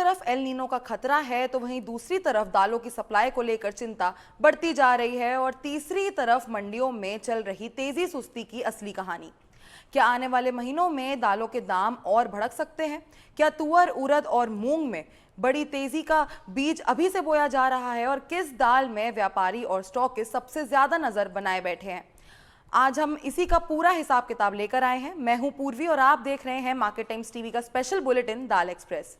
तरफ El Nino का खतरा है तो वहीं दूसरी तरफ दालों की सप्लाई को लेकर चिंता बढ़ती जा रही है और तीसरी तरफ मंडियों में चल रही तेजी सुस्ती की असली कहानी। क्या आने वाले महीनों में दालों के दाम और भड़क सकते हैं? क्या तुअर, उड़द और मूंग में बड़ी तेजी का बीज अभी से बोया जा रहा है और किस दाल में व्यापारी और स्टॉकिस्ट सबसे ज्यादा नजर बनाए बैठे हैं? आज हम इसी का पूरा हिसाब किताब लेकर आए हैं। मैं हूं पूर्वी और आप देख रहे हैं मार्केट टाइम्स टीवी का स्पेशल बुलेटिन दाल एक्सप्रेस।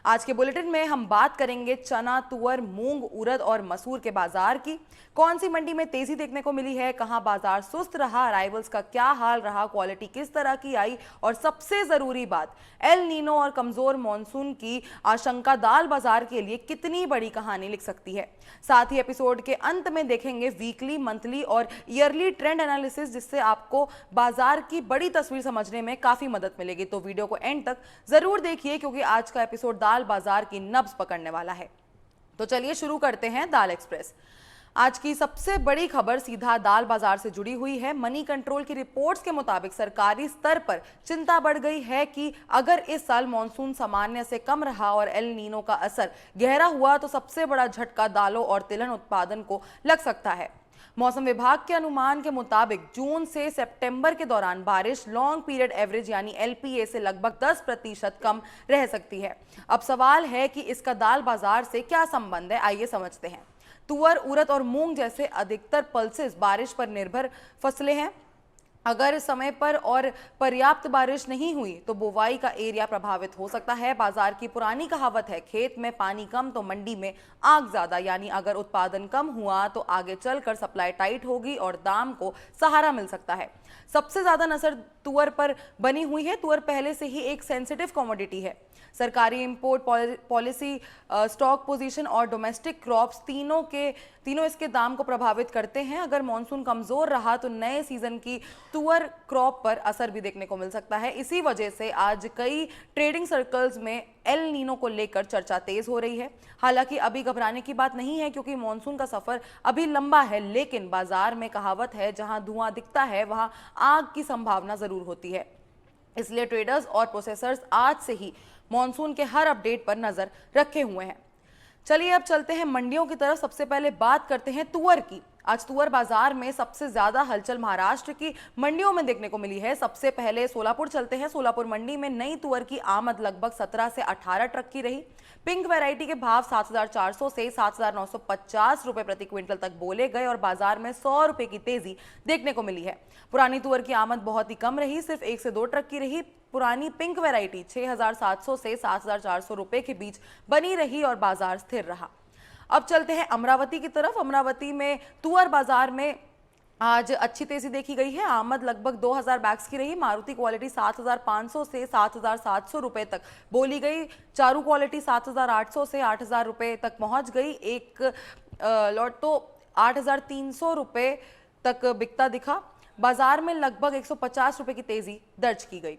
आज के बुलेटिन में हम बात करेंगे चना, तुअर, मूंग, उड़द और मसूर के बाजार की। कौन सी मंडी में तेजी देखने को मिली है, कहां बाजार सुस्त रहा, अराइवल्स का क्या हाल रहा, क्वालिटी किस तरह की आई और सबसे जरूरी बात, एल नीनो और कमजोर मॉनसून की आशंका दाल बाजार के लिए कितनी बड़ी कहानी लिख सकती है। साथ ही एपिसोड के अंत में देखेंगे वीकली, मंथली और ईयरली ट्रेंड एनालिसिस, जिससे आपको बाजार की बड़ी तस्वीर समझने में काफी मदद मिलेगी। तो वीडियो को एंड तक जरूर देखिए क्योंकि आज का एपिसोड दाल बाजार की नब्ज पकड़ने वाला है। तो चलिए शुरू करते हैं दाल एक्सप्रेस। आज की सबसे बड़ी खबर सीधा दाल बाजार से जुड़ी हुई है। मनी कंट्रोल की रिपोर्ट्स के मुताबिक सरकारी स्तर पर चिंता बढ़ गई है कि अगर इस साल मॉनसून सामान्य से कम रहा और एल नीनो का असर गहरा हुआ तो सबसे बड़ा झटका दालों और तिलहन उत्पादन को लग सकता है। मौसम विभाग के अनुमान के मुताबिक जून से सितंबर के दौरान बारिश लॉन्ग पीरियड एवरेज यानी एलपीए से लगभग 10% कम रह सकती है। अब सवाल है कि इसका दाल बाजार से क्या संबंध है, आइए समझते हैं। तुअर, उड़द और मूंग जैसे अधिकतर पल्सेस बारिश पर निर्भर फसलें हैं। अगर समय पर और पर्याप्त बारिश नहीं हुई तो बुवाई का एरिया प्रभावित हो सकता है। बाजार की पुरानी कहावत है, खेत में पानी कम तो मंडी में आग ज्यादा, यानी अगर उत्पादन कम हुआ तो आगे चलकर सप्लाई टाइट होगी और दाम को सहारा मिल सकता है। सबसे ज्यादा नजर तुअर पर बनी हुई है। तुअर पहले से ही एक सेंसिटिव कमोडिटी है। सरकारी इंपोर्ट पॉलिसी, स्टॉक पोजीशन और डोमेस्टिक क्रॉप्स तीनों इसके दाम को प्रभावित करते हैं। अगर मॉनसून कमजोर रहा तो नए सीजन की तुअर क्रॉप पर असर भी देखने को मिल सकता है। इसी वजह से आज कई ट्रेडिंग सर्कल्स में एल नीनो को लेकर चर्चा तेज हो रही है। हालांकि अभी घबराने की बात नहीं है क्योंकि मॉनसून का सफर अभी लंबा है, लेकिन बाजार में कहावत है, जहां धुआं दिखता है वहां आग की संभावना जरूर होती है। इसलिए ट्रेडर्स और प्रोसेसर्स आज से ही मॉनसून के हर अपडेट पर नजर रखे हुए हैं। चलिए अब चलते हैं मंडियों की तरफ। सबसे पहले बात करते हैं तुअर की। आज तुअर बाजार में सबसे ज्यादा हलचल महाराष्ट्र की मंडियों में देखने को मिली है। सबसे पहले सोलापुर चलते हैं। सोलापुर मंडी में नई तुअर की आमद लगभग 17 से 18 ट्रक की रही। पिंक वैरायटी के भाव 7,400 से 7,950 रुपए प्रति क्विंटल तक बोले गए और बाजार में 100 रुपए की तेजी देखने को मिली है। पुरानी तुअर की आमद बहुत ही कम रही, सिर्फ 1 से 2 ट्रक की रही। पुरानी पिंक वैरायटी 6,700 से 7,400 रुपए के बीच बनी रही और बाजार स्थिर रहा। अब चलते हैं अमरावती की तरफ। अमरावती में तुअर बाजार में आज अच्छी तेजी देखी गई है। आमद लगभग 2,000 बैग्स की रही। मारुति क्वालिटी 7,500 से 7,700 रुपए तक बोली गई। चारू क्वालिटी 7,800 से 8,000 रुपए तक पहुंच गई। एक लॉट तो 8,300 रुपए तक बिकता दिखा। बाजार में लगभग 150 रुपए की तेजी दर्ज की गई।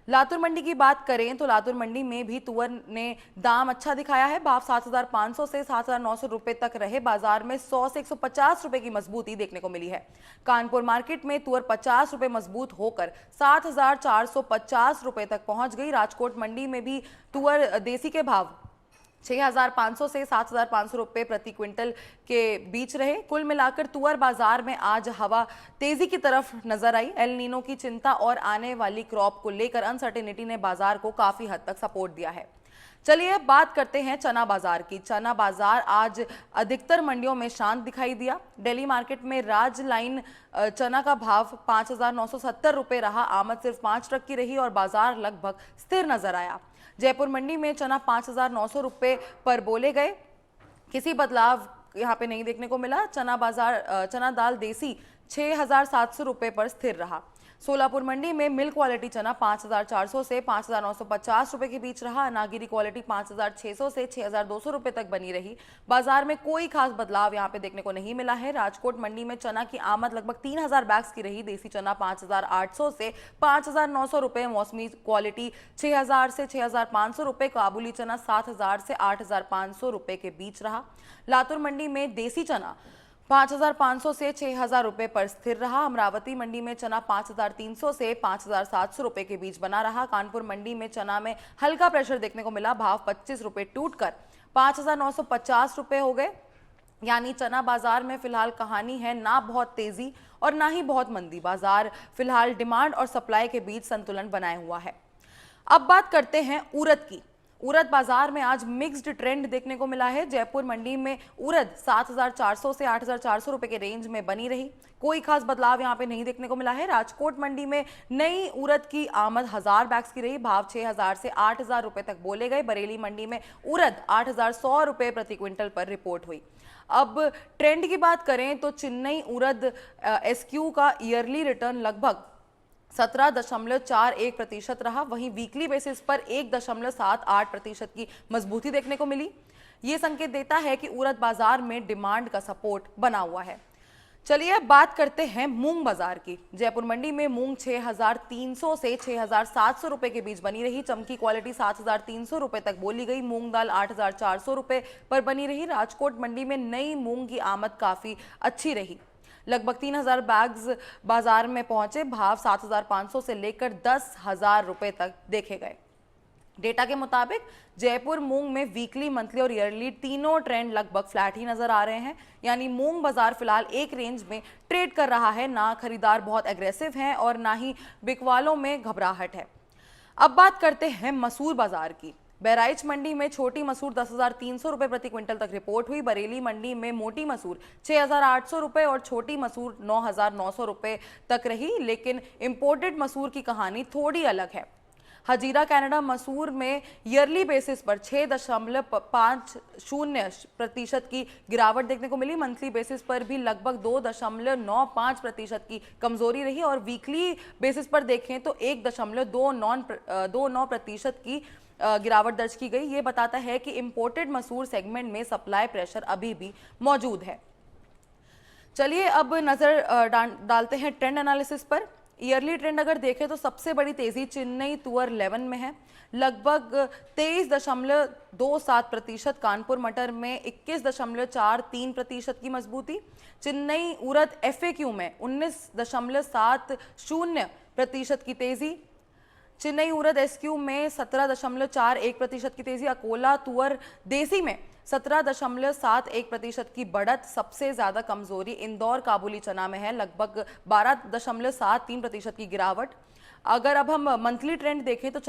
लातूर मंडी की बात करें तो लातूर मंडी में भी तुअर ने दाम अच्छा दिखाया है। भाव 7,500 से 7,900 रुपए तक रहे। बाजार में 100 से 150 रुपए की मजबूती देखने को मिली है। कानपुर मार्केट में तुअर 50 रुपए मजबूत होकर 7,450 रुपए तक पहुंच गई। राजकोट मंडी में भी तुअर देसी के भाव 6,500 से 7,500 रुपए प्रति क्विंटल के बीच रहे। कुल मिलाकर तुअर बाजार में आज हवा तेजी की तरफ नजर आई। एल नीनो की चिंता और आने वाली क्रॉप को लेकर अनसर्टेनिटी ने बाजार को काफी हद तक सपोर्ट दिया है। चलिए अब बात करते हैं चना बाजार की। चना बाजार आज अधिकतर मंडियों में शांत दिखाई दिया। दिल्ली मार्केट में राज लाइन चना का भाव 5,970 रुपए रहा। आमद सिर्फ 5 ट्रक की रही और बाजार लगभग स्थिर नजर आया। जयपुर मंडी में चना 5,900 रुपए पर बोले गए। किसी बदलाव यहाँ पे नहीं देखने को मिला। चना दाल देसी 6,700 रुपए पर स्थिर रहा। सोलापुर मंडी में मिल क्वालिटी चना 5,400 से 5,950 रुपए के बीच रहा। नागिरी क्वालिटी 5,600 से 6,200 रुपए तक बनी रही। बाजार में कोई खास बदलाव यहाँ पे देखने को नहीं मिला है। राजकोट मंडी में चना की आमद लगभग 3,000 बैग्स की रही। देसी चना 5,800 से 5,900 रुपए, मौसमी क्वालिटी 6,000 से 6,500 रुपए, काबुली चना 7,000 से 8,500 रुपए के बीच रहा। लातूर मंडी में देसी चना 5,500 से 6,000 रुपए पर स्थिर रहा। अमरावती मंडी में चना 5,300 से 5,700 रुपए के बीच बना रहा। कानपुर मंडी में चना में हल्का प्रेशर देखने को मिला। भाव 25 रुपए टूटकर 5,950 रुपए हो गए। यानी चना बाजार में फिलहाल कहानी है ना बहुत तेजी और ना ही बहुत मंदी। बाजार फिलहाल डिमांड और सप्लाई के बीच संतुलन बनाए हुआ है। अब बात करते हैं उड़द की। उड़द बाजार में आज मिक्स्ड ट्रेंड देखने को मिला है। जयपुर मंडी में उड़द 7,400 से 8,400 रुपए के रेंज में बनी रही। कोई खास बदलाव यहां पे नहीं देखने को मिला है। राजकोट मंडी में नई उड़द की आमद 1,000 बैग्स की रही। भाव 6,000 से 8,000 रुपए तक बोले गए। बरेली मंडी में उड़द 8,100 रुपए प्रति क्विंटल पर रिपोर्ट हुई। अब ट्रेंड की बात करें तो चेन्नई उड़द एसक्यू का ईयरली रिटर्न लगभग 17.41% रहा। वहीं वीकली बेसिस पर 1.78% की मजबूती देखने को मिली। ये संकेत देता है कि उड़द बाजार में डिमांड का सपोर्ट बना हुआ है। चलिए अब बात करते हैं मूंग बाजार की। जयपुर मंडी में मूंग 6,300 से 6,700 रुपए के बीच बनी रही। चमकी क्वालिटी 7,300 रुपए तक बोली गई। मूंग दाल 8,400 रुपए पर बनी रही। राजकोट मंडी में नई मूंग की आमद काफी अच्छी रही। लगभग 3,000 बैग्स बाजार में पहुंचे। भाव 7,500 से लेकर 10,000 रुपए तक देखे गए। डेटा के मुताबिक जयपुर मूंग में वीकली, मंथली और ईयरली तीनों ट्रेंड लगभग फ्लैट ही नजर आ रहे हैं। यानी मूंग बाजार फिलहाल एक रेंज में ट्रेड कर रहा है। ना खरीदार बहुत एग्रेसिव हैं और ना ही बिकवालों में घबराहट है। अब बात करते हैं मसूर बाजार की। बहराइच मंडी में छोटी मसूर 10,300 रुपए प्रति क्विंटल तक रिपोर्ट हुई। बरेली मंडी में मोटी मसूर 6,800 रुपए और छोटी मसूर 9,900 रुपए तक रही। लेकिन इंपोर्टेड मसूर की कहानी थोड़ी अलग है। हजीरा कनाडा मसूर में ईयरली बेसिस पर 6.50% की गिरावट देखने को मिली। मंथली बेसिस पर भी लगभग 2.95% की कमजोरी रही और वीकली बेसिस पर देखें तो 1.29% की गिरावट दर्ज की गई। ये बताता है कि इंपोर्टेड मसूर सेगमेंट में सप्लाई प्रेशर अभी भी मौजूद है। चलिए अब नजर डालते हैं ट्रेंड एनालिसिस पर। ईयरली ट्रेंड अगर देखें तो सबसे बड़ी तेजी चेन्नई तुअर 11 में है, लगभग 23.27%। कानपुर मटर में 21.43% की मजबूती। चेन्नई उड़द एफएक्यू में 19.70% की तेजी। चेन्नई उड़द एसक्यू में 17.41% की तेजी। अकोला तुअर देसी में 17.71% की बढ़त। सबसे ज्यादा कमजोरी इंदौर काबुली चना में है, लगभग 12.73% की गिरावट। अगर अब हम मंथली ट्रेंड देखें तो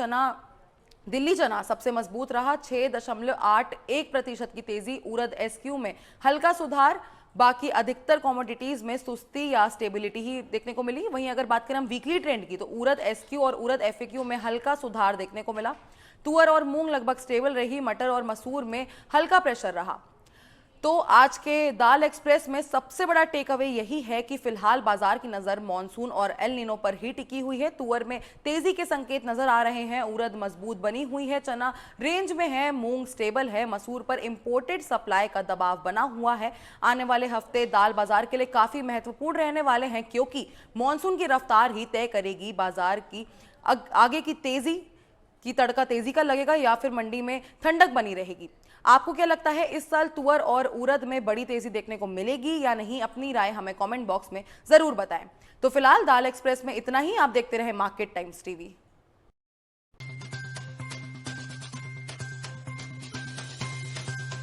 दिल्ली चना सबसे मजबूत रहा, 6.81% की तेजी। उड़द एसक्यू में हल्का सुधार। बाकी अधिकतर कमोडिटीज में सुस्ती या स्टेबिलिटी ही देखने को मिली। वहीं अगर बात करें हम वीकली ट्रेंड की तो उड़द एसक्यू और उड़द एफएक्यू में हल्का सुधार देखने को मिला। तुअर और मूंग लगभग स्टेबल रही। मटर और मसूर में हल्का प्रेशर रहा। तो आज के दाल एक्सप्रेस में सबसे बड़ा टेक अवे यही है कि फिलहाल बाजार की नजर मॉनसून और एल नीनो पर ही टिकी हुई है। तुअर में तेजी के संकेत नजर आ रहे हैं। उड़द मजबूत बनी हुई है। चना रेंज में है। मूंग स्टेबल है। मसूर पर इंपोर्टेड सप्लाई का दबाव बना हुआ है। आने वाले हफ्ते दाल बाजार के लिए काफी महत्वपूर्ण रहने वाले हैं, क्योंकि मॉनसून की रफ्तार ही तय करेगी बाजार की आगे की तेजी की तड़का तेजी का लगेगा या फिर मंडी में ठंडक बनी रहेगी। आपको क्या लगता है, इस साल तुअर और उड़द में बड़ी तेजी देखने को मिलेगी या नहीं? अपनी राय हमें कमेंट बॉक्स में जरूर बताएं। तो फिलहाल दाल एक्सप्रेस में इतना ही। आप देखते रहे मार्केट टाइम्स टीवी।